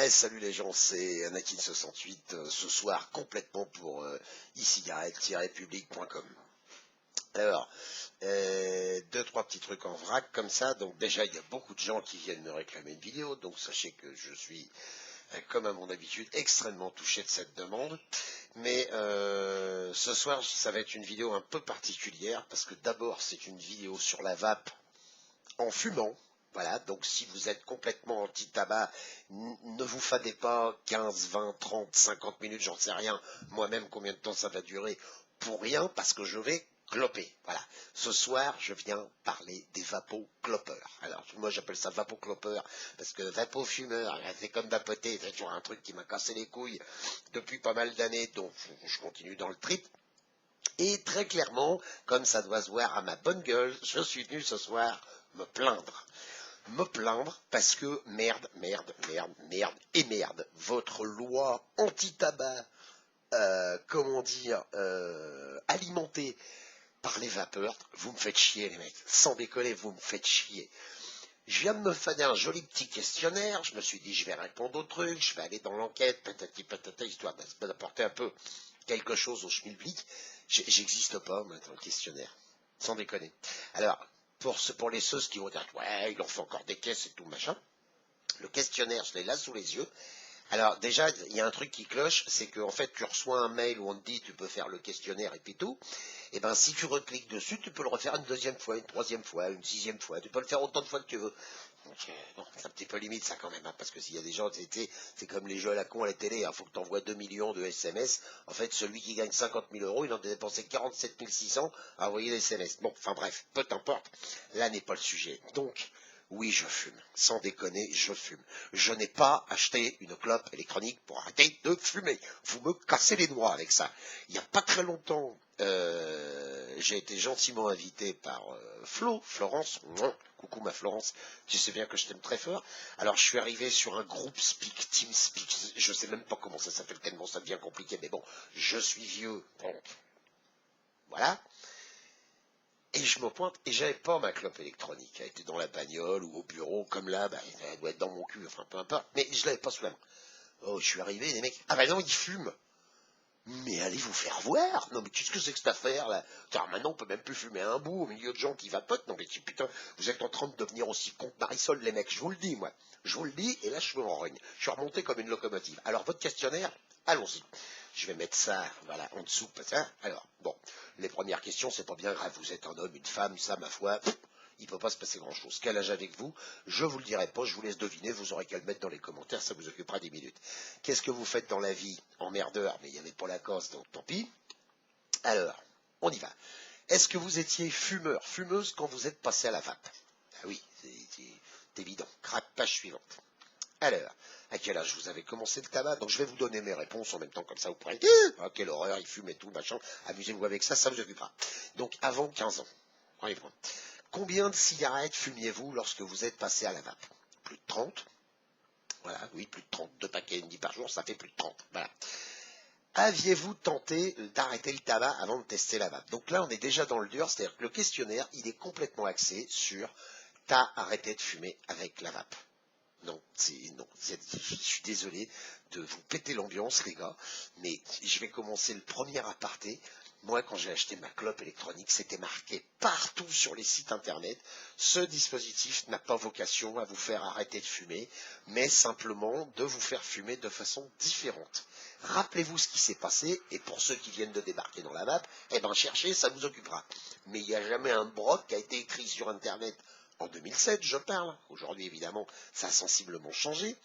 Salut les gens, c'est Anakin68, ce soir complètement pour e-cigarette-public.com. Alors, deux, trois petits trucs en vrac comme ça. Donc déjà, il y a beaucoup de gens qui viennent me réclamer une vidéo, donc sachez que je suis, comme à mon habitude, extrêmement touché de cette demande. Mais ce soir, ça va être une vidéo un peu particulière, parce que d'abord, c'est une vidéo sur la vape en fumant. Voilà, donc si vous êtes complètement anti-tabac, ne vous fadez pas 15, 20, 30, 50 minutes, j'en sais rien, moi-même combien de temps ça va durer, pour rien, parce que je vais cloper. Voilà, ce soir, je viens parler des vapoclopeurs. Alors, moi j'appelle ça vapoclopeur, parce que vapofumeur, c'est comme vapoter, c'est toujours un truc qui m'a cassé les couilles depuis pas mal d'années, donc je continue dans le trip. Et très clairement, comme ça doit se voir à ma bonne gueule, je suis venu ce soir me plaindre. Me plaindre parce que merde, merde, merde, merde et merde. Votre loi anti-tabac, comment dire, alimentée par les vapeurs, vous me faites chier les mecs. Sans déconner, vous me faites chier. Je viens de me fader un joli petit questionnaire, je me suis dit je vais répondre au truc, je vais aller dans l'enquête, patati patata, histoire d'apporter un peu quelque chose au schmilblick. J'existe pas, moi, dans le questionnaire. Sans déconner. Alors, pour les ceux qui vont dire, ouais, il en fait encore des caisses et tout, machin, le questionnaire, je l'ai là sous les yeux. Alors, déjà, il y a un truc qui cloche, c'est qu'en fait, tu reçois un mail où on te dit, tu peux faire le questionnaire et puis tout. Et ben, si tu recliques dessus, tu peux le refaire une deuxième fois, une troisième fois, une sixième fois. Tu peux le faire autant de fois que tu veux. Donc, bon, c'est un petit peu limite ça quand même, hein, parce que s'il y a des gens, c'est comme les jeux à la con à la télé, il faut que tu envoies 2 millions de SMS. En fait, celui qui gagne 50 000 euros, il en a dépensé 47 600 à envoyer des SMS. Bon, enfin bref, peu importe, là n'est pas le sujet. Donc, oui, je fume. Sans déconner, je fume. Je n'ai pas acheté une clope électronique pour arrêter de fumer. Vous me cassez les doigts avec ça. Il n'y a pas très longtemps, j'ai été gentiment invité par Florence. Coucou ma Florence, tu sais bien que je t'aime très fort. Alors je suis arrivé sur un groupe Speak, Team Speak, je sais même pas comment ça s'appelle tellement ça devient compliqué, mais bon, je suis vieux, donc voilà. Et je me pointe, et j'avais pas ma clope électronique. Elle était dans la bagnole ou au bureau, comme là, bah, elle doit être dans mon cul, enfin peu importe. Mais je l'avais pas sous la main. Oh, je suis arrivé, les mecs, ah bah non, ils fument. Mais allez vous faire voir. Non mais qu'est-ce que c'est que cette affaire là? Car maintenant on peut même plus fumer un bout au milieu de gens qui vapotent. Non mais putain, vous êtes en train de devenir aussi con que Marisol les mecs, je vous le dis moi. Je vous le dis, et là je me renrogne. Je suis remonté comme une locomotive. Alors votre questionnaire, allons-y. Je vais mettre ça, voilà, en dessous. Hein. Alors, bon, les premières questions, c'est pas bien grave. Vous êtes un homme, une femme, ça, ma foi, il ne peut pas se passer grand-chose. Quel âge avec vous? Je vous le dirai pas, je vous laisse deviner, vous aurez qu'à le mettre dans les commentaires, ça vous occupera 10 minutes. Qu'est-ce que vous faites dans la vie? Emmerdeur, mais il n'y avait pas la cause, donc tant pis. Alors, on y va. Est-ce que vous étiez fumeur, fumeuse quand vous êtes passé à la vape? Ah oui, c'est évident. Page suivante. Alors, à quel âge vous avez commencé le tabac? Donc je vais vous donner mes réponses en même temps, comme ça vous pourrez dire, ah, quelle horreur, il fume et tout, machin. Amusez-vous avec ça, ça vous occupera. Donc avant 15 ans. Allez, combien de cigarettes fumiez-vous lorsque vous êtes passé à la vape? Plus de 30. Voilà, oui, plus de 30. 2 paquets et demi par jour, ça fait plus de 30. Voilà. Aviez-vous tenté d'arrêter le tabac avant de tester la vape? Donc là, on est déjà dans le dur, c'est-à-dire que le questionnaire, il est complètement axé sur t'as arrêté de fumer avec la vape. Non, non, je suis désolé de vous péter l'ambiance, les gars, mais je vais commencer le premier aparté. Moi, quand j'ai acheté ma clope électronique, c'était marqué partout sur les sites internet. Ce dispositif n'a pas vocation à vous faire arrêter de fumer, mais simplement de vous faire fumer de façon différente. Rappelez-vous ce qui s'est passé, et pour ceux qui viennent de débarquer dans la vape, eh ben cherchez, ça vous occupera. Mais il n'y a jamais un broc qui a été écrit sur internet en 2007, je parle. Aujourd'hui, évidemment, ça a sensiblement changé.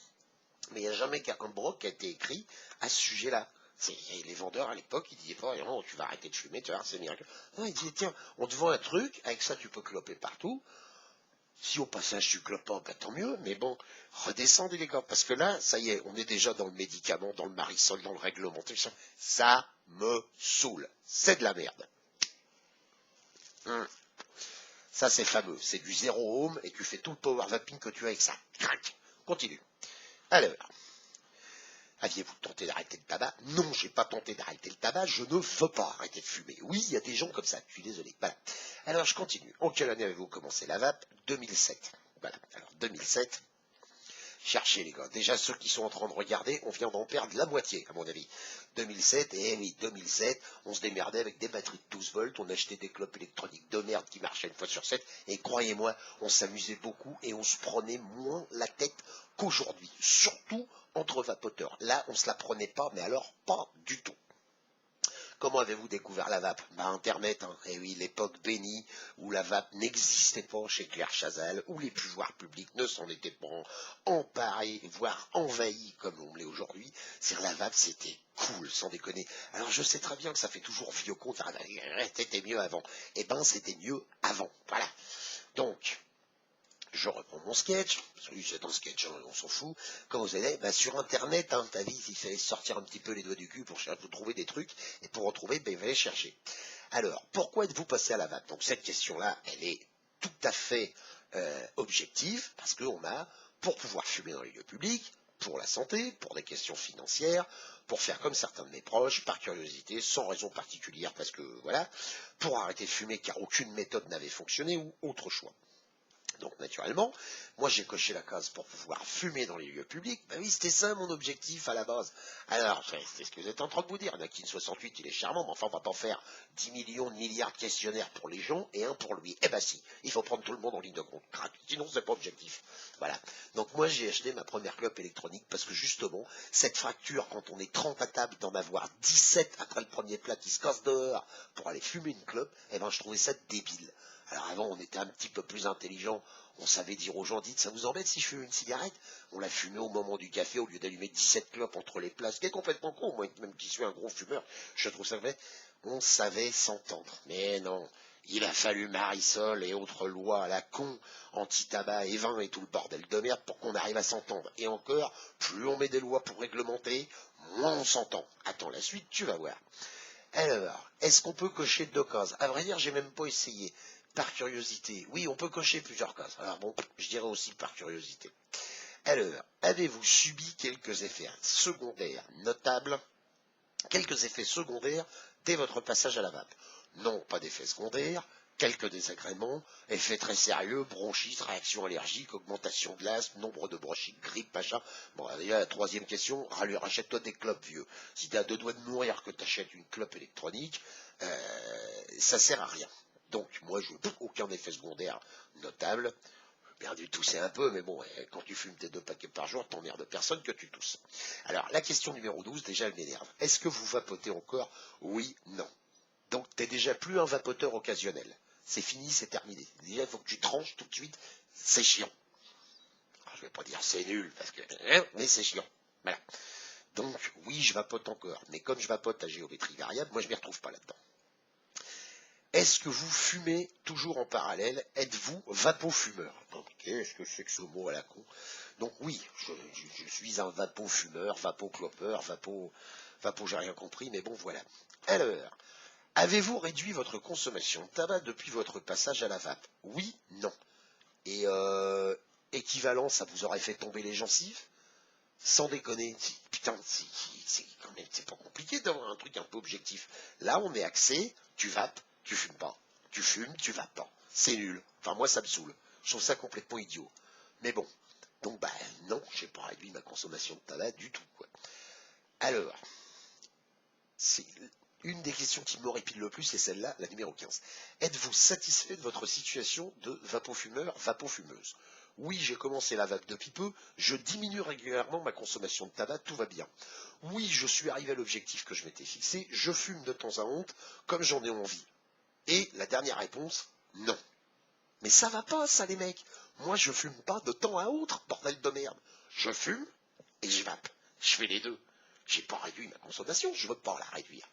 Mais il n'y a jamais qu'un broc qui a été écrit à ce sujet-là. Les vendeurs à l'époque, ils disaient pas, oh, tu vas arrêter de fumer, tu vas voir, c'est miracle. Non, ils disaient, tiens, on te vend un truc, avec ça tu peux cloper partout. Si au passage tu clopes pas, bah, tant mieux, mais bon, redescendez les gars, parce que là, ça y est, on est déjà dans le médicament, dans le marisol, dans le réglementation. Ça me saoule. C'est de la merde. Ça, c'est fameux. C'est du zéro ohm et tu fais tout le power vaping que tu as avec ça. Crac. Continue. Alors, aviez-vous tenté d'arrêter le tabac? Non, j'ai pas tenté d'arrêter le tabac. Je ne veux pas arrêter de fumer. Oui, il y a des gens comme ça. Je suis désolé. Voilà. Alors, je continue. En quelle année avez-vous commencé la vape? 2007. Voilà. Alors, 2007. cherchez les gars. Déjà, ceux qui sont en train de regarder, on vient d'en perdre la moitié, à mon avis. 2007, et oui, 2007, on se démerdait avec des batteries de 12 volts, on achetait des clopes électroniques de merde qui marchaient une fois sur 7, et croyez-moi, on s'amusait beaucoup et on se prenait moins la tête qu'aujourd'hui. Surtout entre vapoteurs. Là, on se la prenait pas, mais alors pas du tout. Comment avez-vous découvert la vape? Internet, hein. Et oui, l'époque bénie où la vape n'existait pas chez Claire Chazal, où les pouvoirs publics ne s'en étaient pas emparés, voire envahis comme on l'est aujourd'hui. C'est la vape, c'était cool, sans déconner. Alors je sais très bien que ça fait toujours vieux con, c'était mieux avant. Eh ben, c'était mieux avant. Voilà. Donc, je reprends mon sketch, oui, c'est un sketch, hein, on s'en fout. Quand vous allez, sur Internet, hein, ta vie, il fallait sortir un petit peu les doigts du cul pour trouver des trucs, et pour retrouver, il fallait chercher. Alors, pourquoi êtes-vous passé à la vape? Donc cette question-là, elle est tout à fait objective, parce qu'on a, pour pouvoir fumer dans les lieux publics, pour la santé, pour des questions financières, pour faire comme certains de mes proches, par curiosité, sans raison particulière, parce que voilà, pour arrêter de fumer car aucune méthode n'avait fonctionné ou autre choix. Donc naturellement, moi j'ai coché la case pour pouvoir fumer dans les lieux publics. Ben oui, c'était ça mon objectif à la base. Alors, c'est ce que vous êtes en train de vous dire. Nakin 68, il est charmant, mais enfin on va pas faire 10 millions de milliards de questionnaires pour les gens et un pour lui. Eh ben si, il faut prendre tout le monde en ligne de compte. Sinon c'est pas objectif. Voilà. Donc moi j'ai acheté ma première clope électronique parce que justement, cette fracture, quand on est 30 à table, d'en avoir 17 après le premier plat qui se casse dehors pour aller fumer une clope, eh ben je trouvais ça débile. Alors avant, on était un petit peu plus intelligent. On savait dire aux gens, dites, ça vous embête si je fume une cigarette? On l'a fumé au moment du café au lieu d'allumer 17 clopes entre les plats. Ce qui est complètement con, moi, même qui suis un gros fumeur, je trouve ça vrai. On savait s'entendre. Mais non, il a fallu Marisol et autres lois à la con, anti-tabac et vin et tout le bordel de merde pour qu'on arrive à s'entendre. Et encore, plus on met des lois pour réglementer, moins on s'entend. Attends la suite, tu vas voir. Alors, est-ce qu'on peut cocher 2 cases? À vrai dire, j'ai même pas essayé. Par curiosité. Oui, on peut cocher plusieurs cases. Alors bon, je dirais aussi par curiosité. Alors, avez-vous subi quelques effets secondaires notables, quelques effets secondaires dès votre passage à la vape? Non, pas d'effets secondaires, quelques désagréments, effets très sérieux, bronchite, réaction allergique, augmentation de l'asthme, nombre de bronchites, grippe, machin. Bon, déjà, la troisième question, rachète-toi des clopes, vieux. Si t'es à 2 doigts de mourir que t'achètes une clope électronique, ça sert à rien. Donc, moi, je n'ai aucun effet secondaire notable. Perdu tousser un peu, mais bon, quand tu fumes tes 2 paquets par jour, t'emmerdes personne que tu tousses. Alors, la question numéro 12, déjà, elle m'énerve. Est-ce que vous vapotez encore? Oui, non. Donc, t'es déjà plus un vapoteur occasionnel. C'est fini, c'est terminé. Déjà, il faut que tu tranches tout de suite. C'est chiant. Alors, je vais pas dire c'est nul, parce que, mais c'est chiant. Voilà. Donc, oui, je vapote encore. Mais comme je vapote à géométrie variable, moi, je m'y retrouve pas là-dedans. Est-ce que vous fumez toujours en parallèle? Êtes-vous vapofumeur? Qu'est-ce que c'est que ce mot à la con? Donc oui, je suis un vapofumeur, vapoclopeur, vapo, j'ai rien compris, mais bon voilà. Alors, avez-vous réduit votre consommation de tabac depuis votre passage à la vape? Oui, non. Et équivalent, ça vous aurait fait tomber les gencives? Sans déconner, putain, c'est quand même, c'est pas compliqué d'avoir un truc un peu objectif. Là, on est axé, tu vapes, tu fumes pas. Tu fumes, tu vapes pas. C'est nul. Enfin, moi, ça me saoule. Je trouve ça complètement idiot. Mais bon. Donc, non, j'ai pas réduit ma consommation de tabac du tout, quoi. Alors, c'est une des questions qui m'horripile le plus, c'est celle-là, la numéro 15. Êtes-vous satisfait de votre situation de vapofumeur, vapofumeuse? Oui, j'ai commencé la vape depuis peu, je diminue régulièrement ma consommation de tabac, tout va bien. Oui, je suis arrivé à l'objectif que je m'étais fixé, je fume de temps à autre, comme j'en ai envie. Et la dernière réponse, non. Mais ça va pas, ça, les mecs. Moi, je fume pas de temps à autre, bordel de merde. Je fume et je vape. Je fais les deux. J'ai pas réduit ma consommation, je veux pas la réduire.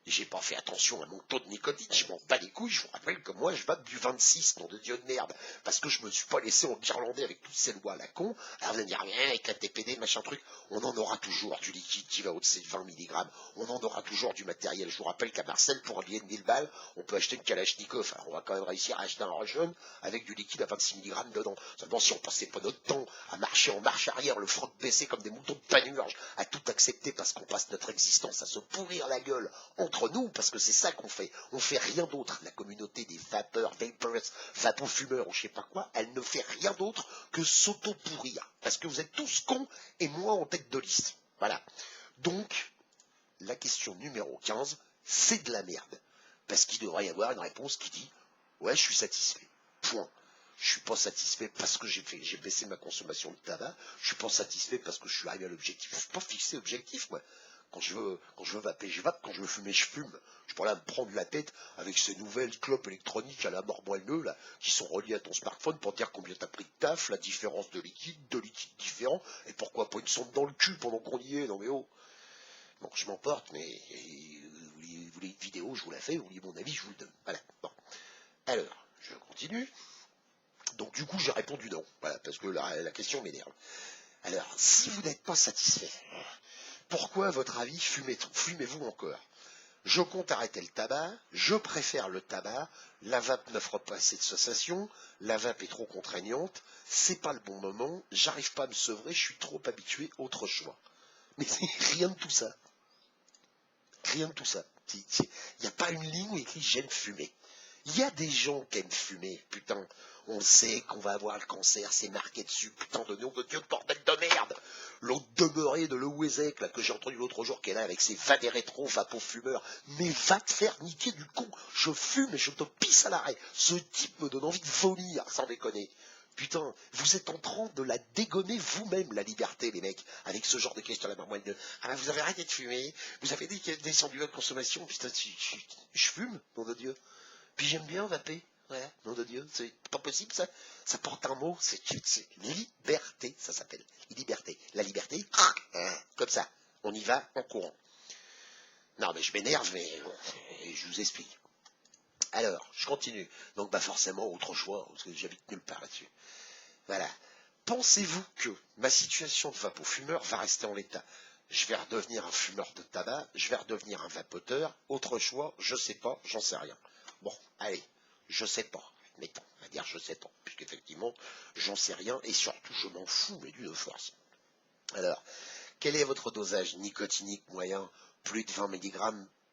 J'ai pas fait attention à mon taux de nicotine, je m'en bats les couilles, je vous rappelle que moi je vape du 26, nom de Dieu de merde, parce que je me suis pas laissé enguirlander avec toutes ces lois à la con. Alors vous allez me dire, rien avec la TPD, machin truc, on en aura toujours du liquide qui va au-dessus de 20 mg, on en aura toujours du matériel. Je vous rappelle qu'à Marseille, pour un billet de 1000 balles, on peut acheter une Kalachnikov, alors on va quand même réussir à acheter un Russian avec du liquide à 26 mg dedans. Seulement si on passait pas notre temps à marcher en marche arrière, le front baissé comme des moutons de panurge, à tout accepter parce qu'on passe notre existence à se pourrir la gueule en entre nous, parce que c'est ça qu'on fait. On fait rien d'autre. La communauté des vapeurs, vapofumeurs ou je sais pas quoi, elle ne fait rien d'autre que s'auto-pourrir. Parce que vous êtes tous cons et moi en tête de liste. Voilà. Donc, la question numéro 15, c'est de la merde. Parce qu'il devrait y avoir une réponse qui dit « Ouais, je suis satisfait. Point. Je suis pas satisfait parce que j'ai baissé ma consommation de tabac. Je suis pas satisfait parce que je suis arrivé à l'objectif. Je suis pas fixé objectif, moi. Quand je veux vaper, je vape. Quand je veux fumer, je fume. Je pourrais me prendre la tête avec ces nouvelles clopes électroniques à la mort moelleux, là, qui sont reliées à ton smartphone pour dire combien t'as pris de taf, la différence de liquide, deux liquides différents, et pourquoi pas une sonde dans le cul pendant qu'on y est. Non mais oh. Bon, je m'emporte, mais vous voulez une vidéo, je vous la fais, vous voulez mon avis, je vous le donne. Voilà. Bon. Alors, je continue. Donc du coup, j'ai répondu non. Voilà, parce que la question m'énerve. Alors, si vous n'êtes pas satisfait, pourquoi, à votre avis, fumez-vous encore? Je compte arrêter le tabac, je préfère le tabac, la vape n'offre pas assez de sensations, la vape est trop contraignante, c'est pas le bon moment, j'arrive pas à me sevrer, je suis trop habitué, autre choix. Mais rien de tout ça. Rien de tout ça. Il n'y a pas une ligne où il écrit j'aime fumer. Il y a des gens qui aiment fumer, putain. On sait qu'on va avoir le cancer, c'est marqué dessus, putain de nom de Dieu, de bordel de merde. L'autre demeuré de Lewezek, là, que j'ai entendu l'autre jour, qui est là avec ses va des rétros, va pour fumeur. Mais va te faire niquer du con. Je fume et je te pisse à l'arrêt. Ce type me donne envie de vomir, sans déconner. Putain, vous êtes en train de la dégommer vous-même, la liberté, les mecs, avec ce genre de questions à la marmoine de « Ah, vous avez arrêté de fumer, vous avez dit qu'il y a descendu votre consommation, putain, je fume, nom de Dieu. Puis j'aime bien vaper, voilà, nom de Dieu, c'est pas possible ça. Ça porte un mot, c'est liberté, ça s'appelle, liberté. La liberté, comme ça, on y va en courant. Non, mais je m'énerve, mais je vous explique. Alors, je continue. Donc, bah forcément, autre choix, parce que j'habite nulle part là-dessus. Voilà. Pensez-vous que ma situation de vapofumeur va rester en l'état? Je vais redevenir un fumeur de tabac, je vais redevenir un vapoteur, autre choix, je sais pas, j'en sais rien. Bon, allez, je sais pas, mettons, on va dire je sais pas, puisqu'effectivement, j'en sais rien, et surtout, je m'en fous, mais d'une force. Alors, quel est votre dosage nicotinique moyen? Plus de 20 mg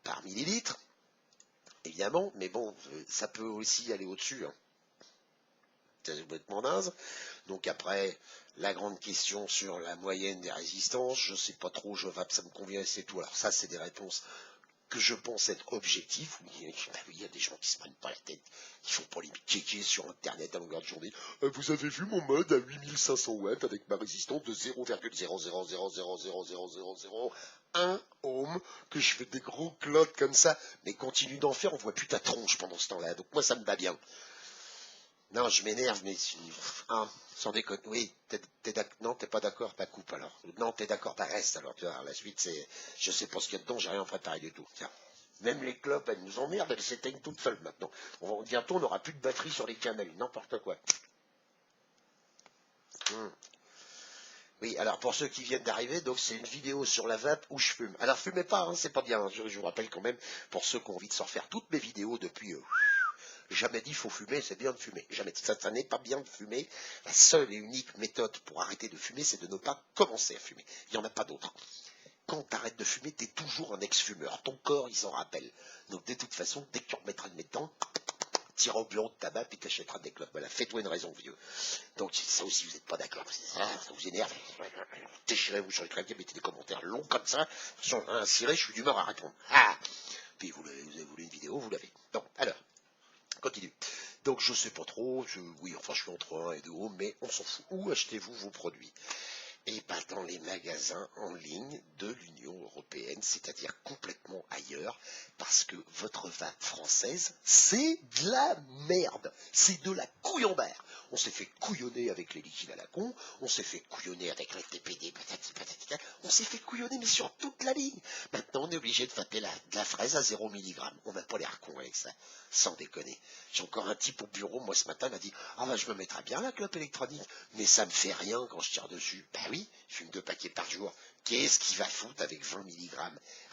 par millilitre, évidemment, mais bon, ça peut aussi aller au-dessus, hein. C'est complètement naze. Donc après, la grande question sur la moyenne des résistances, je sais pas trop, je vape, ça me convient, c'est tout. Alors ça, c'est des réponses que je pense être objectives. Oui, il y a des gens qui se prennent pas la tête, qui font pour les checker sur Internet à longueur de journée. Vous avez vu mon mode à 8500 watts avec ma résistance de 0,000000001 ohm, que je fais des gros clottes comme ça, mais continue d'en faire, on voit plus ta tronche pendant ce temps-là. Donc moi, ça me va bien. Non, je m'énerve, mais sans déconner. Oui, non, t'es pas d'accord, ta coupe alors. Non, t'es d'accord, ta reste alors. Tu vois, la suite, c'est, je sais pas ce qu'il y a dedans, j'ai rien préparé du tout. Tiens. Même les clopes, elles nous emmerdent, elles s'éteignent toutes seules maintenant. Bientôt, on n'aura plus de batterie sur les canaux, n'importe quoi. Oui, alors pour ceux qui viennent d'arriver, donc c'est une vidéo sur la vape où je fume. Alors fumez pas, hein, c'est pas bien. Hein. Je vous rappelle quand même, pour ceux qui ont envie de se refaire toutes mes vidéos depuis... Jamais dit faut fumer, c'est bien de fumer. Jamais dit ça n'est pas bien de fumer. La seule et unique méthode pour arrêter de fumer, c'est de ne pas commencer à fumer. Il n'y en a pas d'autre. Quand tu arrêtes de fumer, tu es toujours un ex-fumeur. Ton corps, il s'en rappelle. Donc de toute façon, dès que tu remettras de méthane, tire au bureau de tabac et t'achèteras des clopes. Voilà, fais-toi une raison, vieux. Donc ça aussi, vous n'êtes pas d'accord. Ça vous énerve. Déchirez-vous sur les claviers, mettez des commentaires longs comme ça. Attention, un ciré, je suis d'humeur à répondre. Puis vous avez voulu une vidéo, vous l'avez. Donc, alors. Continue. Donc je sais pas trop, oui, enfin je suis entre 1 et 2 euros, mais on s'en fout. Où achetez-vous vos produits? Et pas dans les magasins en ligne de l'Union européenne, c'est-à-dire complètement ailleurs, parce que votre vape française, c'est de la merde, c'est de la couillambère. On s'est fait couillonner avec les liquides à la con, on s'est fait couillonner avec le TPD, patati patati, on s'est fait couillonner mais sur toute la ligne. Maintenant on est obligé de vaper de la fraise à 0 mg. On n'a pas l'air con avec ça, sans déconner. J'ai encore un type au bureau, moi ce matin, m'a dit « Ah bah je me mettrai bien la clope électronique, mais ça me fait rien quand je tire dessus. » Ben oui, je fume 2 paquets par jour. Qu'est-ce qu'il va foutre avec 20 mg?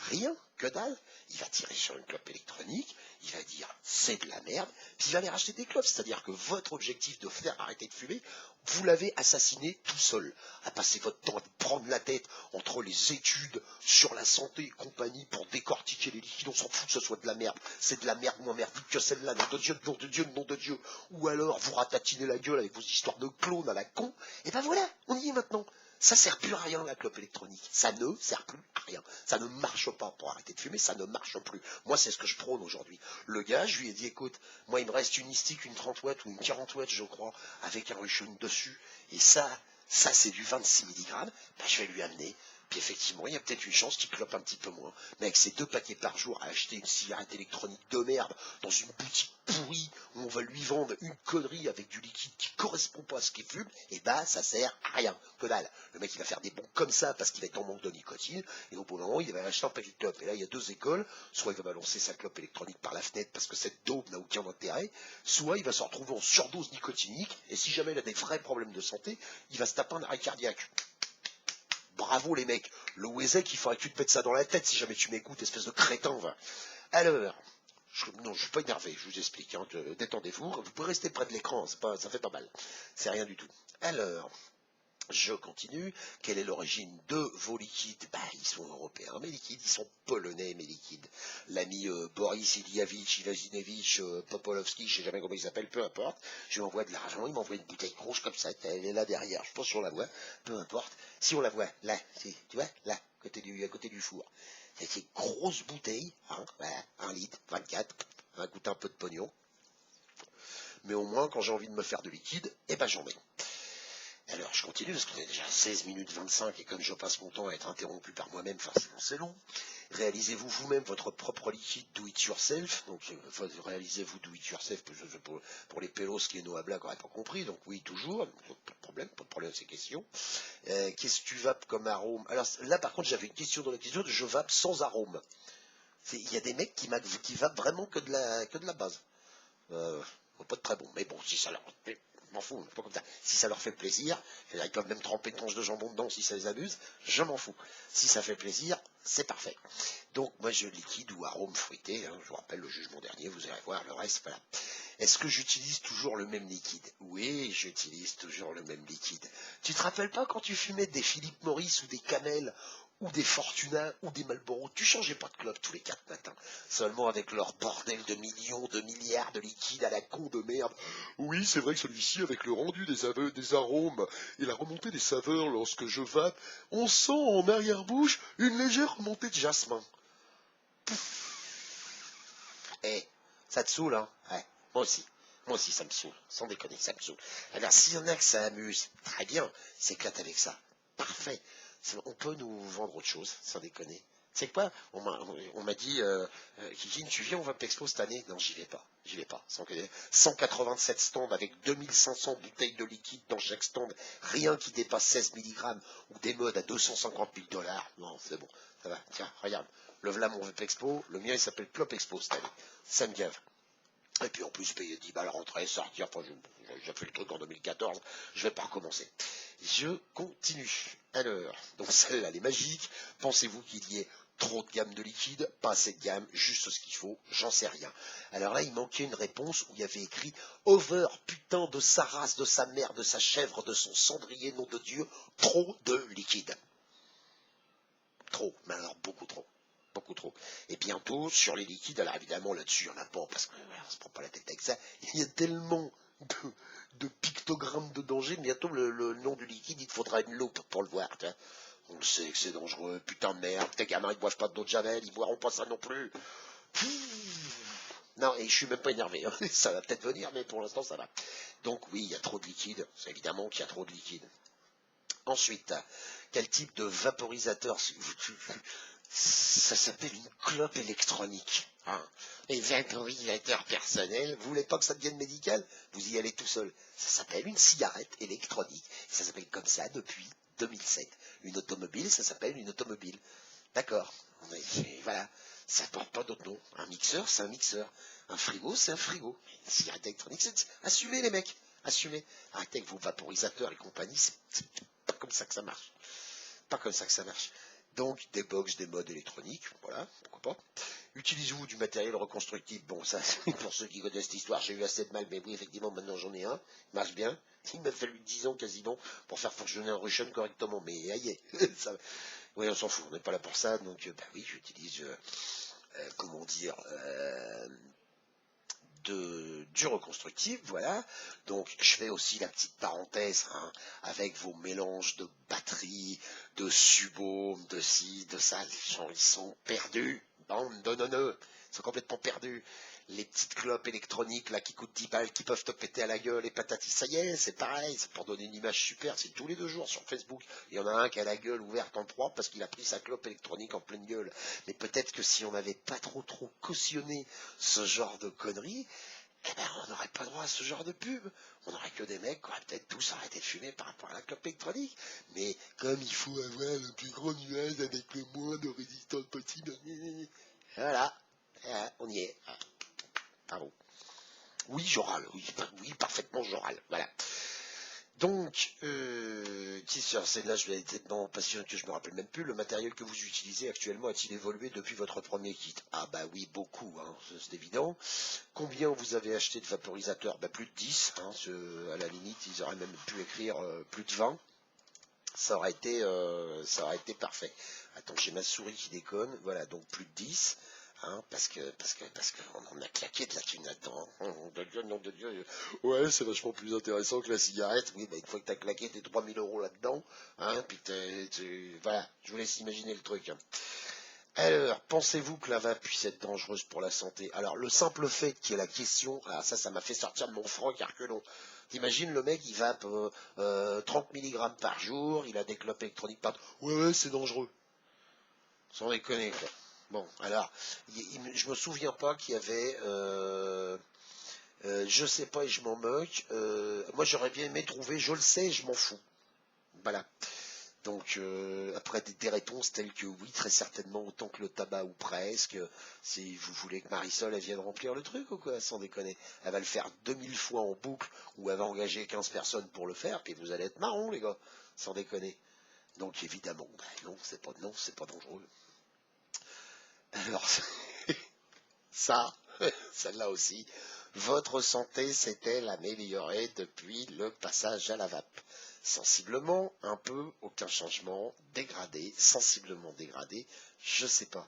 Rien, que dalle. Il va tirer sur une clope électronique, il va dire c'est de la merde, puis il va aller racheter des clopes. C'est-à-dire que votre objectif de faire arrêter de fumer, vous l'avez assassiné tout seul. À passer votre temps à prendre la tête entre mettre les études sur la santé et compagnie pour décortiquer les liquides, on s'en fout que ce soit de la merde, c'est de la merde moins merdique que celle-là, nom de Dieu, nom de Dieu, nom de Dieu, ou alors vous ratatinez la gueule avec vos histoires de clones à la con, et ben voilà, on y est maintenant. Ça sert plus à rien la clope électronique, ça ne sert plus à rien, ça ne marche pas pour arrêter de fumer, ça ne marche plus. Moi c'est ce que je prône aujourd'hui. Le gars, je lui ai dit écoute, moi il me reste une stick, une 30 watts ou une 40 watts je crois, avec un Russian dessus, et ça c'est du 26 mg, ben, je vais lui amener. Puis effectivement, il y a peut-être une chance qu'il clope un petit peu moins. Mais avec ces 2 paquets par jour à acheter une cigarette électronique de merde dans une boutique pourrie où on va lui vendre une connerie avec du liquide qui correspond pas à ce qu'il fume, et bah ça sert à rien. Que dalle. Le mec il va faire des bons comme ça parce qu'il va être en manque de nicotine, et au bout d'un moment il va acheter un paquet de clopes. Et là il y a 2 écoles, soit il va balancer sa clope électronique par la fenêtre parce que cette daube n'a aucun intérêt, soit il va se retrouver en surdose nicotinique, et si jamais il a des vrais problèmes de santé, il va se taper un arrêt cardiaque. Bravo les mecs, le Wezek, il faudrait que tu te mettes ça dans la tête si jamais tu m'écoutes, espèce de crétin, va. Alors, non, je suis pas énervé, je vous explique, hein, détendez-vous, vous pouvez rester près de l'écran, ça fait pas mal, c'est rien du tout. Alors, je continue. Quelle est l'origine de vos liquides? Bah, ils sont européens, mes liquides, ils sont polonais, mes liquides. L'ami Boris Ivazinevich, Popolowski, je sais jamais comment il s'appelle, peu importe. Je lui envoie de l'argent, il m'envoie une bouteille rouge comme ça, elle est là derrière, je pense qu'on la voit, peu importe. Si on la voit, là, tu vois, là, à côté du four. C'est ces grosses bouteilles, hein, voilà, 1 litre, 24, ça va coûter un peu de pognon. Mais au moins, quand j'ai envie de me faire de liquide, eh ben j'en mets. Alors, je continue, parce qu'on est déjà à 16 minutes 25, et comme je passe mon temps à être interrompu par moi-même, forcément c'est long. Réalisez-vous vous-même votre propre liquide do it yourself. Donc, réalisez-vous do it yourself, pour les pélos qui est Noah Black n'aurait pas compris. Donc, oui, toujours, pas de problème, c'est question. Qu'est-ce que tu vapes comme arôme? Alors, là, par contre, j'avais une question dans la question de je vape sans arôme. Il y a des mecs qui vapent vraiment que de la base. Pas de très bon, mais bon, si ça leur fait, m'en fous, pas comme ça. Si ça leur fait plaisir, ils peuvent même tremper une tranche de jambon dedans si ça les amuse, je m'en fous. Si ça fait plaisir, c'est parfait. Donc moi je liquide ou arôme fruité, hein, je vous rappelle le jugement dernier, vous allez voir le reste, voilà. Est-ce que j'utilise toujours le même liquide? Oui, j'utilise toujours le même liquide. Tu te rappelles pas quand tu fumais des Philip Morris ou des Camel ou des Fortuna ou des Marlboro, tu changeais pas de clope tous les 4 matins. Seulement avec leur bordel de millions, de milliards de liquides à la con de merde. Oui, c'est vrai que celui-ci, avec le rendu des arômes et la remontée des saveurs lorsque je vape, on sent en arrière-bouche une légère remontée de jasmin. Eh, ça te saoule, hein? Ouais, moi aussi. Moi aussi, ça me saoule. Sans déconner, ça me saoule. Alors, s'il y en a que ça amuse, très bien, s'éclate avec ça. Parfait. On peut nous vendre autre chose, sans déconner. C'est quoi? On m'a dit, Kikine, tu viens au Vape Expo cette année? Non, j'y vais pas. J'y vais pas. 187 stands avec 2500 bouteilles de liquide dans chaque stand. Rien qui dépasse 16 mg ou des modes à 250 000 $. Non, c'est bon. Ça va. Tiens, regarde. Le voilà mon Vape Expo. Le mien, il s'appelle Clop Expo cette année. Ça me gave. Et puis en plus, payer 10 balles, rentrer, sortir, enfin, j'ai fait le truc en 2014, je vais pas recommencer. Je continue. Alors, donc celle-là, elle est magique. Pensez-vous qu'il y ait trop de gamme de liquide, pas assez de gamme, juste ce qu'il faut, j'en sais rien. Alors là, il manquait une réponse où il y avait écrit over, putain de sa race, de sa mère, de sa chèvre, de son cendrier, nom de Dieu, trop de liquide. Trop, mais alors beaucoup trop. Beaucoup trop. Et bientôt, sur les liquides, alors évidemment là-dessus, il n'y en a pas, parce qu'on ne se prend pas la tête avec ça, il y a tellement de pictogrammes de danger, bientôt le nom du liquide, il te faudra une loupe pour le voir. Tu vois. On le sait que c'est dangereux, putain de merde, tes gamins ils ne boivent pas d'eau de Javel, ils ne boiront pas ça non plus. Non, et je suis même pas énervé, hein. Ça va peut-être venir, mais pour l'instant ça va. Donc oui, il y a trop de liquide, c'est évidemment qu'il y a trop de liquide. Ensuite, quel type de vaporisateur? Ça s'appelle une clope électronique. Hein. Les vaporisateurs personnels, vous voulez pas que ça devienne médical? Vous y allez tout seul. Ça s'appelle une cigarette électronique. Ça s'appelle comme ça depuis 2007. Une automobile, ça s'appelle une automobile. D'accord. Voilà. Ça porte pas d'autre nom. Un mixeur, c'est un mixeur. Un frigo, c'est un frigo. Une cigarette électronique, c'est... Assumez les mecs. Assumez. Arrêtez avec vos vaporisateurs et compagnie. C'est pas comme ça que ça marche. Pas comme ça que ça marche. Donc, des box, des modes électroniques, voilà, pourquoi pas. Utilisez-vous du matériel reconstructible? Bon, ça, pour ceux qui connaissent l'histoire, j'ai eu assez de mal, mais oui, effectivement, maintenant j'en ai un, il marche bien. Il m'a fallu 10 ans quasiment pour faire fonctionner un Russian correctement, mais aïe, ça, Oui, on s'en fout, on n'est pas là pour ça, donc bah oui, j'utilise, comment dire, du reconstructif, voilà. Donc je fais aussi la petite parenthèse, hein, avec vos mélanges de batteries, de subaume, de ci, de ça, les gens ils sont perdus, bande de neuneux, ils sont complètement perdus. Les petites clopes électroniques là qui coûtent 10 balles, qui peuvent te péter à la gueule et patati, ça y est, c'est pareil, c'est pour donner une image super, c'est tous les 2 jours sur Facebook, il y en a un qui a la gueule ouverte en 3 parce qu'il a pris sa clope électronique en pleine gueule. Mais peut-être que si on n'avait pas trop cautionné ce genre de conneries, eh ben, on n'aurait pas droit à ce genre de pub. On n'aurait que des mecs qui auraient peut-être tous arrêté de fumer par rapport à la clope électronique. Mais comme il faut avoir le plus gros nuage avec le moins de résistance possible, voilà, on y est. Pardon. Oui, je râle, oui, parfaitement, je râle, voilà. Donc, c'est là, je vais être tellement passionné que je me rappelle même plus. Le matériel que vous utilisez actuellement a-t-il évolué depuis votre premier kit? Ah bah oui, beaucoup, hein, c'est évident. Combien vous avez acheté de vaporisateurs? Bah plus de 10, hein, à la limite, ils auraient même pu écrire plus de 20. Ça aurait été parfait. Attends, j'ai ma souris qui déconne. Voilà, donc plus de 10. Hein, parce qu'on a claqué de la thune là-dedans. Nom de Dieu, nom de Dieu. Ouais, c'est vachement plus intéressant que la cigarette. Oui, bah, une fois que tu as claqué tes 3000 euros là-dedans, hein, puis voilà, je vous laisse imaginer le truc. Hein. Alors, pensez-vous que la vape puisse être dangereuse pour la santé? Alors, le simple fait qu'il y ait la question, ah, ça m'a fait sortir de mon froc à reculons. T'imagines, le mec, il vape 30 mg par jour, il a des clopes électroniques partout. Ouais, c'est dangereux. Sans déconner, quoi. Bon, alors, je me souviens pas qu'il y avait... je sais pas et je m'en moque. Moi, j'aurais bien aimé trouver je le sais et je m'en fous. Voilà. Donc, après des réponses telles que oui, très certainement autant que le tabac ou presque. Si vous voulez que Marisol, elle vienne remplir le truc ou quoi, sans déconner. Elle va le faire 2000 fois en boucle ou elle va engager 15 personnes pour le faire, puis vous allez être marrons, les gars, sans déconner. Donc, évidemment, bah, non, c'est pas dangereux. Alors, ça, celle-là aussi, votre santé s'est-elle améliorée depuis le passage à la vape? Sensiblement, un peu, aucun changement, dégradé, sensiblement dégradé, je sais pas.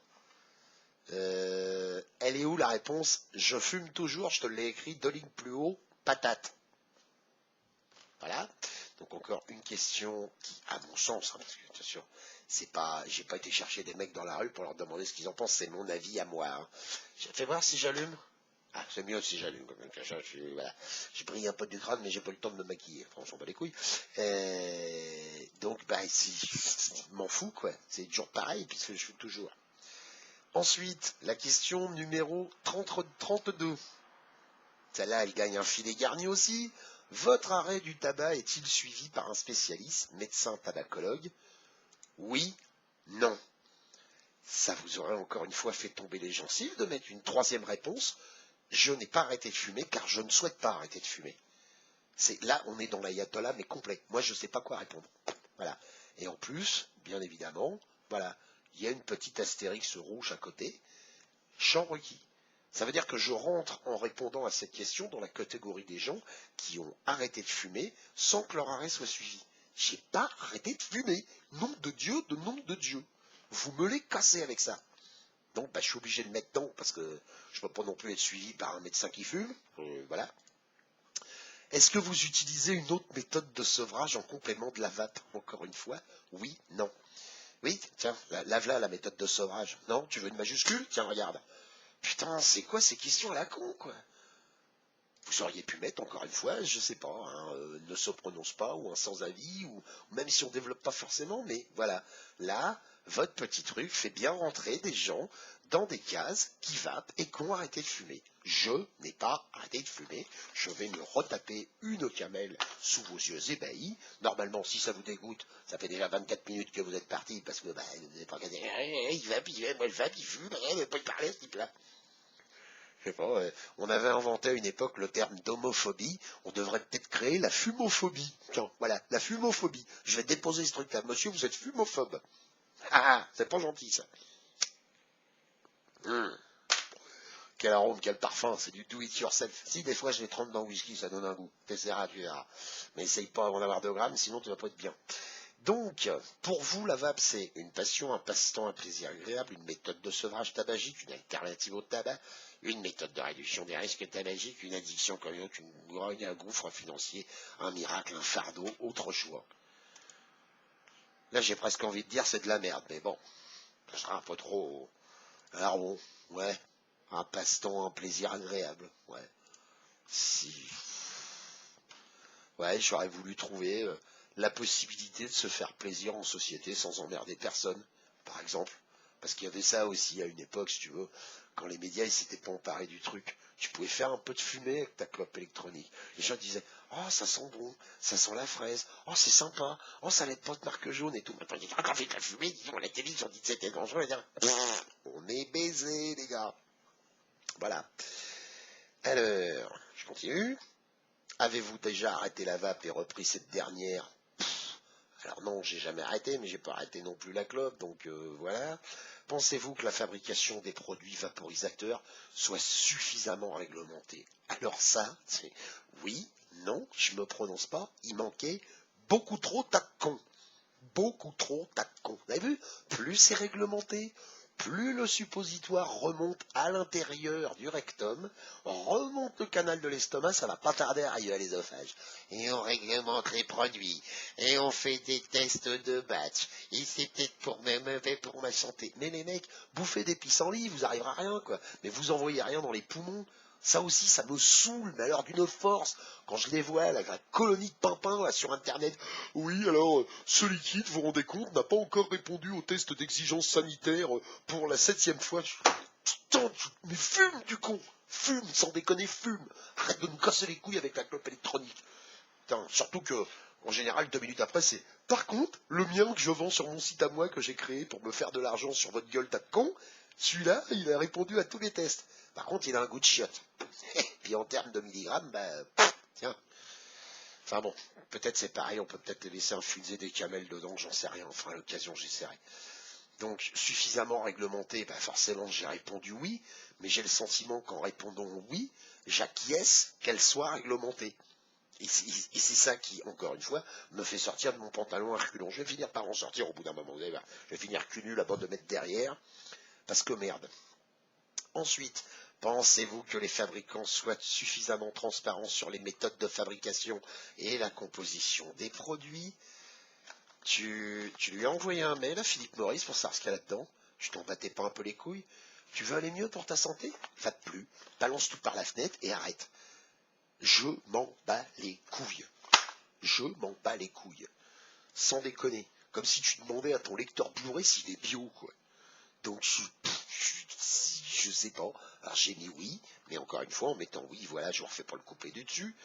Elle est où la réponse? Je fume toujours, je te l'ai écrit 2 lignes plus haut, patate. Voilà. Donc encore une question qui, à mon sens, hein, parce que bien sûr, c'est pas, j'ai pas été chercher des mecs dans la rue pour leur demander ce qu'ils en pensent, c'est mon avis à moi. Hein. Fais voir si j'allume. Ah, c'est mieux si j'allume. Voilà. Je brille un peu du crâne, mais j'ai pas le temps de me maquiller. Enfin, on s'en bat les couilles. Donc, bah, je m'en fous, quoi. C'est toujours pareil, puisque je fume toujours. Ensuite, la question numéro 32. Celle-là, elle gagne un filet garni aussi. Votre arrêt du tabac est-il suivi par un spécialiste, médecin tabacologue? Oui, non. Ça vous aurait encore une fois fait tomber les gencives de mettre une troisième réponse. Je n'ai pas arrêté de fumer car je ne souhaite pas arrêter de fumer. Là, on est dans l'ayatollah, mais complet. Moi, je ne sais pas quoi répondre. Voilà. Et en plus, bien évidemment, voilà, il y a une petite astérix rouge à côté. Champ requis. Ça veut dire que je rentre en répondant à cette question dans la catégorie des gens qui ont arrêté de fumer sans que leur arrêt soit suivi. J'ai pas arrêté de fumer. Nom de Dieu, de nom de Dieu. Vous me les cassez avec ça. Donc, bah, je suis obligé de mettre dedans parce que je ne peux pas non plus être suivi par un médecin qui fume. Voilà. Est-ce que vous utilisez une autre méthode de sevrage en complément de la vape? Encore une fois, oui, non. Oui, tiens, lave-la la méthode de sevrage. Non, tu veux une majuscule? Tiens, regarde. Putain, c'est quoi ces questions à la con, quoi? Vous auriez pu mettre, encore une fois, je sais pas, ne se prononce pas, ou un sans-avis, ou même si on développe pas forcément, mais voilà. Là, votre petit truc fait bien rentrer des gens dans des cases qui vapent et qui ont arrêté de fumer. Je n'ai pas arrêté de fumer. Je vais me retaper une camelle sous vos yeux ébahis. Normalement, si ça vous dégoûte, ça fait déjà 24 minutes que vous êtes parti parce que, bah, vous n'avez pas regardé. Il vape, moi je vape, il fume, il ne pas y parler, ce type-là. Je sais pas, on avait inventé à une époque le terme d'homophobie, on devrait peut-être créer la fumophobie. Tiens, voilà, la fumophobie. Je vais déposer ce truc-là. Monsieur, vous êtes fumophobe. Ah, c'est pas gentil, ça. Hum. Quel arôme, quel parfum, c'est du do it yourself. Si, des fois, je les trempe dans le whisky, ça donne un goût. T'essaieras, tu verras. Mais essaye pas d'en avoir 2 grammes, sinon tu vas pas être bien. Donc, pour vous, la vape, c'est une passion, un passe-temps, un plaisir agréable, une méthode de sevrage tabagique, une alternative au tabac, une méthode de réduction des risques tabagiques, une addiction comme une autre, une grogne, un gouffre financier, un miracle, un fardeau, autre choix. Là, j'ai presque envie de dire c'est de la merde, mais bon, ça sera un peu trop... Alors bon, ouais, un passe-temps, un plaisir agréable, ouais. Si... Ouais, j'aurais voulu trouver la possibilité de se faire plaisir en société sans emmerder personne, par exemple. Parce qu'il y avait ça aussi à une époque, si tu veux, quand les médias ils s'étaient pas emparés du truc. Tu pouvais faire un peu de fumée avec ta clope électronique. Les gens disaient, oh ça sent bon, ça sent la fraise, oh c'est sympa, oh ça lait pas de marque jaune et tout. Maintenant ils disent, ah t'as fait de la fumée, disons à la télé, ils ont dit que c'était dangereux. On est baisés les gars. Voilà. Alors, je continue. Avez-vous déjà arrêté la vape et repris cette dernière? Alors non, j'ai jamais arrêté, mais j'ai pas arrêté non plus la clope, donc voilà. Pensez-vous que la fabrication des produits vaporisateurs soit suffisamment réglementée? Alors ça, c'est oui, non, je me prononce pas, il manquait beaucoup trop tas de cons. Beaucoup trop tas de cons. Vous avez vu? Plus c'est réglementé, plus le suppositoire remonte à l'intérieur du rectum, remonte le canal de l'estomac, ça va pas tarder à arriver à l'œsophage. Et on réglemente les produits, et on fait des tests de batch, et c'est peut-être pour mauvais pour ma santé. Mais les mecs, bouffez des pissenlits, vous arrivera à rien, quoi. Mais vous envoyez rien dans les poumons. Ça aussi, ça me saoule, mais alors d'une force, quand je les vois, la colonie de pimpins là, sur Internet. Oui, alors, ce liquide, vous vous rendez compte, n'a pas encore répondu au test d'exigence sanitaire pour la 7e fois. Putain, mais fume du con. Fume, sans déconner, fume. Arrête de nous casser les couilles avec la clope électronique. Putain, surtout que, en général, 2 minutes après, c'est... Par contre, le mien que je vends sur mon site à moi, que j'ai créé pour me faire de l'argent sur votre gueule, tas de con, celui-là, il a répondu à tous les tests. Par contre, il a un goût de chiotte. Puis en termes de milligrammes, tiens. Enfin bon, peut-être c'est pareil, on peut peut-être les laisser infuser des camels dedans, j'en sais rien. Enfin, à l'occasion, j'essaierai. Donc, suffisamment réglementé, forcément, j'ai répondu oui, mais j'ai le sentiment qu'en répondant oui, j'acquiesce qu'elle soit réglementée. Et c'est ça qui, encore une fois, me fait sortir de mon pantalon à reculons. Je vais finir par en sortir au bout d'un moment, vous allez voir. Je vais finir cul nul à bord de mettre derrière, parce que merde. Ensuite, pensez-vous que les fabricants soient suffisamment transparents sur les méthodes de fabrication et la composition des produits? Tu lui as envoyé un mail à Philippe Maurice pour savoir ce qu'il y a là-dedans. Tu t'en battais pas un peu les couilles? Tu veux aller mieux pour ta santé? Va plus. Balance tout par la fenêtre et arrête. Je m'en bats les couilles. Je m'en bats les couilles. Sans déconner. Comme si tu demandais à ton lecteur Blu-ray s'il est bio, quoi. Donc, je sais pas. Alors, j'ai mis oui, mais encore une fois, en mettant oui, voilà, je ne refais pas le couplet du dessus.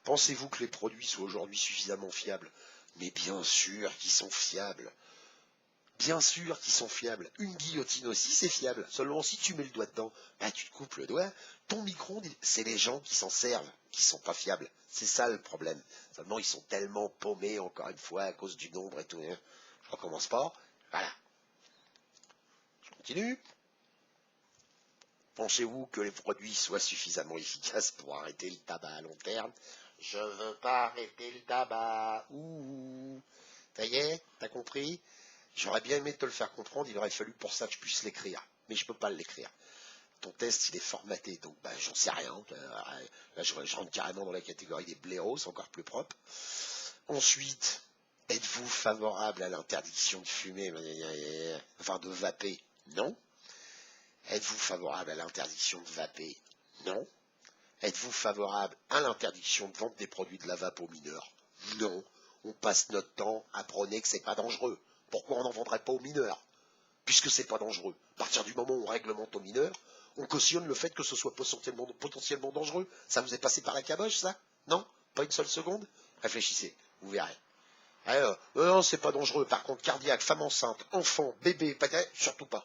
Pensez-vous que les produits soient aujourd'hui suffisamment fiables? Mais bien sûr qu'ils sont fiables. Bien sûr qu'ils sont fiables. Une guillotine aussi, c'est fiable. Seulement, si tu mets le doigt dedans, tu te coupes le doigt. Ton micro-ondes, c'est les gens qui s'en servent, qui sont pas fiables. C'est ça le problème. Seulement, ils sont tellement paumés, encore une fois, à cause du nombre et tout. Je recommence pas. Voilà. Je continue. Pensez-vous que les produits soient suffisamment efficaces pour arrêter le tabac à long terme? Je veux pas arrêter le tabac. Ouh. Ça y est, t'as compris? J'aurais bien aimé te le faire comprendre, il aurait fallu pour ça que je puisse l'écrire. Mais je peux pas l'écrire. Ton test, il est formaté, donc j'en sais rien. Là, je rentre carrément dans la catégorie des blaireaux, c'est encore plus propre. Ensuite, êtes-vous favorable à l'interdiction de fumer, enfin de vaper? Non. Êtes-vous favorable à l'interdiction de vaper? Non. Êtes-vous favorable à l'interdiction de vendre des produits de la vape aux mineurs? Non. On passe notre temps à prôner que c'est pas dangereux. Pourquoi on n'en vendrait pas aux mineurs? Puisque c'est pas dangereux. À partir du moment où on réglemente aux mineurs, on cautionne le fait que ce soit potentiellement dangereux. Ça vous est passé par la caboche, ça? Non? Pas une seule seconde? Réfléchissez, vous verrez. Alors, non, c'est pas dangereux. Par contre, cardiaque, femme enceinte, enfant, bébé, surtout pas.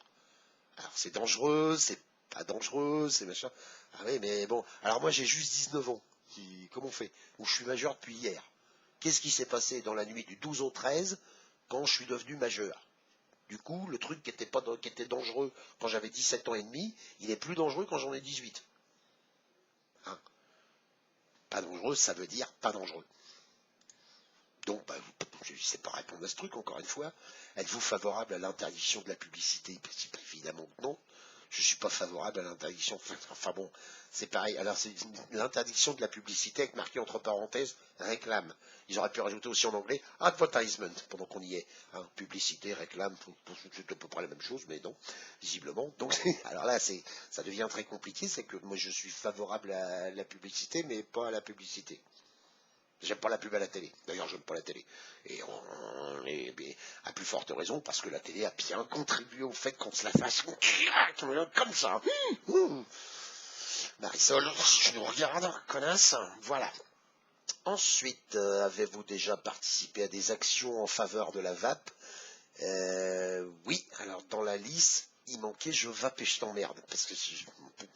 Alors c'est dangereux, c'est pas dangereux, c'est machin. Ah oui, mais bon. Alors moi j'ai juste 19 ans. Comment on fait? Ou je suis majeur depuis hier. Qu'est-ce qui s'est passé dans la nuit du 12 au 13 quand je suis devenu majeur? Du coup, le truc qui était dangereux quand j'avais 17 ans et demi, il est plus dangereux quand j'en ai 18. Pas dangereux, ça veut dire pas dangereux. Donc, je ne sais pas répondre à ce truc, encore une fois. Êtes-vous favorable à l'interdiction de la publicité? Évidemment que non. Je ne suis pas favorable à l'interdiction. Enfin bon, c'est pareil. Alors c'est l'interdiction de la publicité avec marqué entre parenthèses réclame. Ils auraient pu rajouter aussi en anglais advertisement pendant qu'on y est. Hein, publicité, réclame, c'est à peu près la même chose, mais non, visiblement. Donc alors là, ça devient très compliqué. C'est que moi je suis favorable à la publicité, mais pas à la publicité. J'aime pas la pub à la télé. D'ailleurs, j'aime pas la télé. Et à plus forte raison, parce que la télé a bien contribué au fait qu'on se la fasse comme ça. Marisol, je nous regarde, connasse. Voilà. Ensuite, avez-vous déjà participé à des actions en faveur de la vape? Oui, alors dans la liste, il manquait je vape et je t'emmerde. Parce que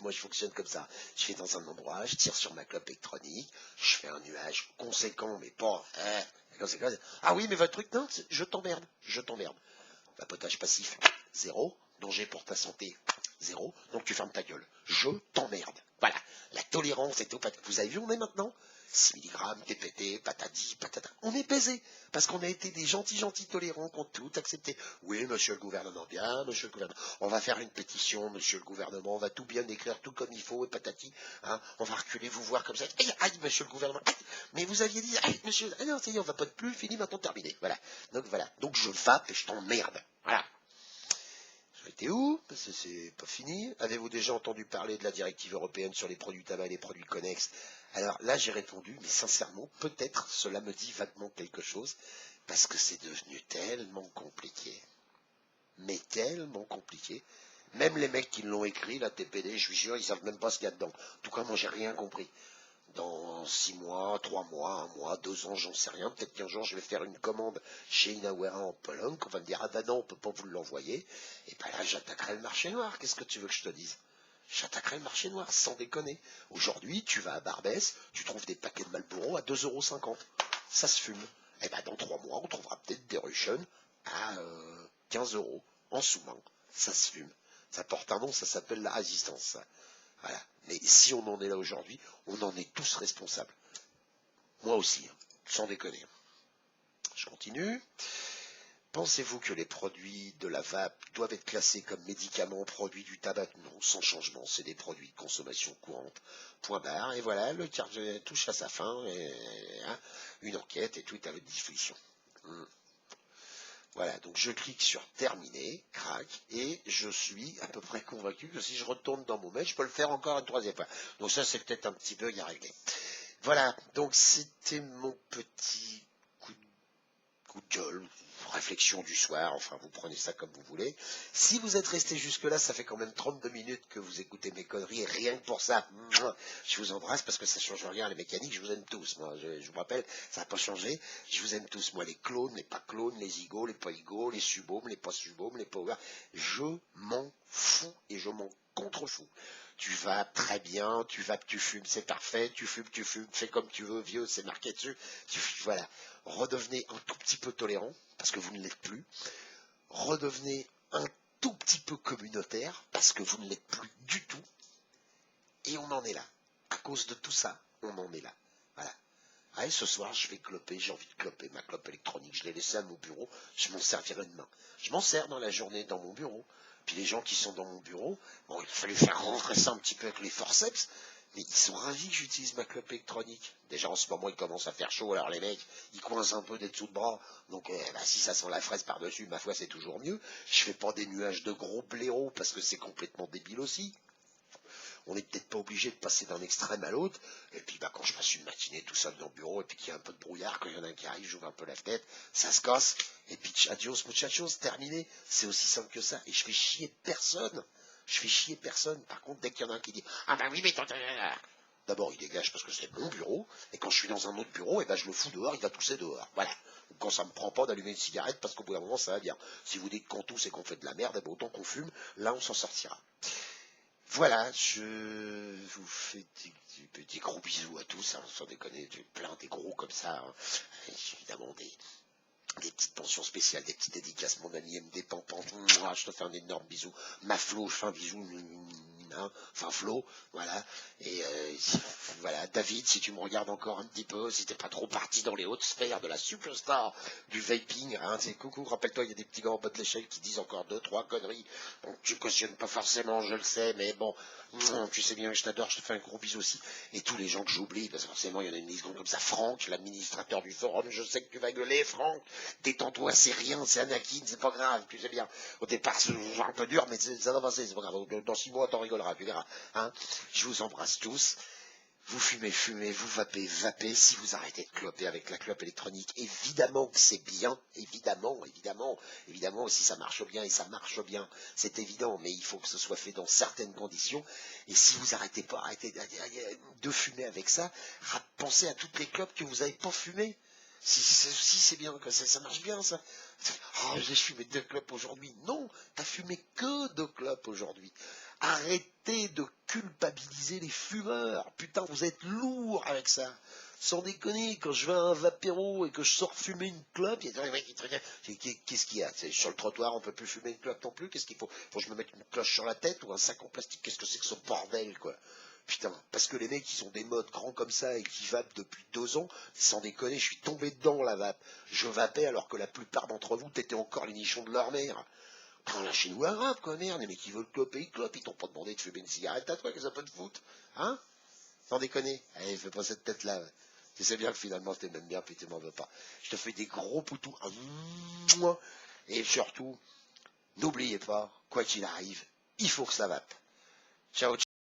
moi je fonctionne comme ça. Je vais dans un endroit, je tire sur ma clope électronique, je fais un nuage conséquent, mais pas. Ah oui, mais votre truc, non, je t'emmerde, je t'emmerde. Vapotage passif, 0. Danger pour ta santé, 0. Donc tu fermes ta gueule. Je t'emmerde. Voilà. La tolérance est au pat. Vous avez vu, on est maintenant 6 mg, TPT, patati, patata. On est baisé. Parce qu'on a été des gentils tolérants qui ont tout accepté. Oui, monsieur le gouvernement, bien, monsieur le gouvernement. On va faire une pétition, monsieur le gouvernement. On va tout bien écrire, tout comme il faut, et patati. Hein, on va reculer, vous voir comme ça. Aïe, aïe, monsieur le gouvernement. Aïe, mais vous aviez dit, aïe, monsieur. Ah non, ça y est, on va pas de plus, fini, maintenant terminé. Voilà. Donc voilà. Donc je vape et je t'emmerde. Voilà. J'en étais où? Parce que c'est pas fini. Avez-vous déjà entendu parler de la directive européenne sur les produits tabac et les produits connexes? Alors là, j'ai répondu, mais sincèrement, peut-être cela me dit vaguement quelque chose, parce que c'est devenu tellement compliqué. Mais tellement compliqué. Même les mecs qui l'ont écrit, la TPD, je suis sûr, ils savent même pas ce qu'il y a dedans. En tout cas, moi, j'ai rien compris. Dans 6 mois, 3 mois, 1 mois, 2 ans, j'en sais rien. Peut-être qu'un jour, je vais faire une commande chez Inawera en Pologne, qu'on va me dire, ah ben non, on peut pas vous l'envoyer. Et ben là, j'attaquerai le marché noir. Qu'est-ce que tu veux que je te dise? J'attaquerai le marché noir, sans déconner. Aujourd'hui, tu vas à Barbès, tu trouves des paquets de Marlboro à 2,50 €. Ça se fume. Et ben dans 3 mois, on trouvera peut-être des Russian à 15 € en sous-main. Ça se fume. Ça porte un nom, ça s'appelle la résistance. Ça. Voilà. Mais si on en est là aujourd'hui, on en est tous responsables. Moi aussi, hein, sans déconner. Je continue. Pensez-vous que les produits de la vape doivent être classés comme médicaments, produits du tabac? Non, sans changement, c'est des produits de consommation courante. Point barre. Et voilà, le carnet touche à sa fin. Et, hein, une enquête et tout est à votre disposition. Voilà, donc je clique sur terminer, crac, et je suis à peu près convaincu que si je retourne dans mon mail, je peux le faire encore une troisième fois. Donc ça, c'est peut-être un petit bug à régler. Voilà, donc c'était mon petit coup de gueule, réflexion du soir, enfin vous prenez ça comme vous voulez. Si vous êtes resté jusque-là, ça fait quand même 32 minutes que vous écoutez mes conneries, et rien que pour ça, je vous embrasse parce que ça change rien, les mécaniques, je vous aime tous, moi, je vous rappelle, ça n'a pas changé, je vous aime tous, moi, les clones, les pas clones, les igos, les pas igos, les subômes, les pas subômes, les power, je m'en fous et je m'en contrefous. Tu vas très bien, tu vas, tu fumes, c'est parfait, tu fumes, fais comme tu veux, vieux, c'est marqué dessus, voilà. Redevenez un tout petit peu tolérant, parce que vous ne l'êtes plus. Redevenez un tout petit peu communautaire, parce que vous ne l'êtes plus du tout. Et on en est là. À cause de tout ça, on en est là. Voilà. Allez, ce soir, je vais cloper, j'ai envie de cloper ma clope électronique. Je l'ai laissée à mon bureau, je m'en servirai demain. Je m'en sers dans la journée dans mon bureau. Puis les gens qui sont dans mon bureau, bon, il fallait faire rentrer ça un petit peu avec les forceps, mais ils sont ravis que j'utilise ma clope électronique. Déjà, en ce moment, il commence à faire chaud, alors les mecs, ils coincent un peu des dessous de bras. Donc, si ça sent la fraise par-dessus, ma foi, c'est toujours mieux. Je fais pas des nuages de gros blaireaux, parce que c'est complètement débile aussi. On n'est peut-être pas obligé de passer d'un extrême à l'autre. Et puis quand je passe une matinée tout seul dans le bureau, et puis qu'il y a un peu de brouillard, quand il y en a un qui arrive, j'ouvre un peu la fenêtre, ça se casse, et puis adios muchachos, terminé. C'est aussi simple que ça. Et je fais chier personne. Je fais chier personne. Par contre, dès qu'il y en a un qui dit ah ben oui, mais d'abord il dégage parce que c'est mon bureau, et quand je suis dans un autre bureau, et ben je le fous dehors, il va tousser dehors. Voilà. Ou quand ça me prend pas d'allumer une cigarette, parce qu'au bout d'un moment ça va bien. Si vous dites qu'on tousse et qu'on fait de la merde, et ben autant qu'on fume, là on s'en sortira. Voilà, je vous fais des gros bisous à tous, hein, sans déconner, plein des gros comme ça, hein. Évidemment des petites pensions spéciales, des petites dédicaces, mon ami MD Pampan, je te fais un énorme bisou, Maflo, je fais un bisou, hein, enfin Flo, voilà, et voilà, David, si tu me regardes encore un petit peu, si t'es pas trop parti dans les hautes sphères de la superstar du vaping, hein, c'est coucou, rappelle-toi, il y a des petits gars en bas de l'échelle qui disent encore 2, 3 conneries, donc tu cautionnes pas forcément, je le sais, mais bon, tu sais bien que je t'adore, je te fais un gros bisou aussi, et tous les gens que j'oublie, parce que forcément il y en a une seconde comme ça, Franck, l'administrateur du forum, je sais que tu vas gueuler, Franck, détends-toi, c'est rien, c'est Anakin, c'est pas grave, tu sais bien, au départ c'est un peu dur, mais ça va passer, c'est pas grave, dans 6 mois t'en rigoleras, tu verras, hein, je vous embrasse tous. Vous fumez, vous vapez, si vous arrêtez de cloper avec la clope électronique, évidemment que c'est bien, évidemment, si ça marche bien, et ça marche bien, c'est évident, mais il faut que ce soit fait dans certaines conditions, et si vous arrêtez de fumer avec ça, pensez à toutes les clopes que vous n'avez pas fumées. Si c'est bien, ça marche bien ça. Oh, j'ai fumé 2 clopes aujourd'hui. Non, t'as fumé que 2 clopes aujourd'hui. Arrêtez de culpabiliser les fumeurs. Putain, vous êtes lourds avec ça. Sans déconner, quand je vais à un vapéro et que je sors fumer une clope, il y a des mecs qui te regardent. Qu'est-ce qu'il y a? Sur le trottoir, on peut plus fumer une clope non plus. Qu'est-ce qu'il faut? Faut que je me mette une cloche sur la tête ou un sac en plastique? Qu'est-ce que c'est que ce bordel, quoi? Putain, parce que les mecs qui sont des modes grands comme ça et qui vapent depuis 2 ans, sans déconner, je suis tombé dedans la vape. Je vapais alors que la plupart d'entre vous t'étaient encore les nichons de leur mère. Lâchez-nous un rap, quoi, merde, les mecs qui veulent cloper, ils clopent, ils t'ont pas demandé de fumer une cigarette à toi, qu'est-ce que ça peut te foutre? Hein? Sans déconner. Allez, fais pas cette tête-là. Tu sais bien que finalement, tu m'aimes bien, puis tu m'en veux pas. Je te fais des gros poutous. Et surtout, n'oubliez pas, quoi qu'il arrive, il faut que ça vape. Ciao, ciao.